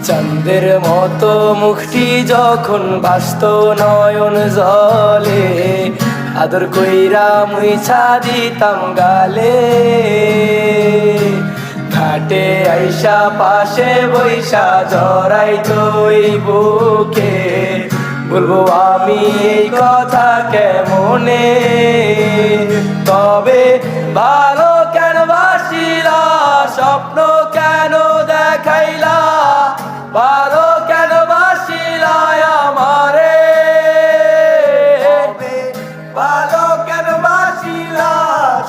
চাঁদের মতো মুখটি যখন বাস্ত নয়ন জলে, আদর কইরা মুইছা দিতাম গালে। ঘাটে আইসা পাশে বৈশা জড়াইতো এই বুকে, বলবো আমি এই কথা কেমনে। তবে ভালো কেন বাসিলা, স্বপ্ন কেন দেখাইলা, ভালো কেন বাসিলা আমারে, ভালো কেন বাসিলা,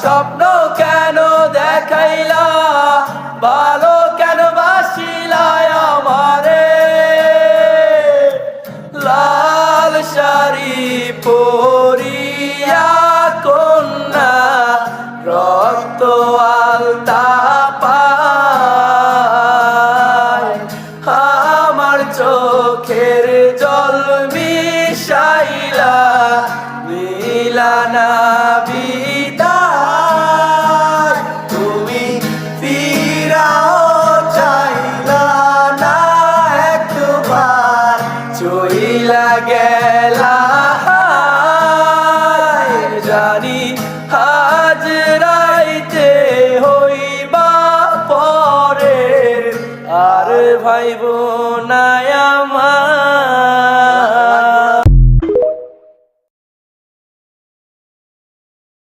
স্বপ্ন কেন দেখাইলা, ভালো কেন বাসিলা আমারে। লাল শাড়ি পরিয়া কন্যা রক্ত আলতা পায়, আমার চোখের জল মিশাইলা দিলা না বিদায়। তুমি ফিরাও চাইলা না একবার, চইলা গেলা জানি আজ রাইতে হইবা পরে আর ভাইবো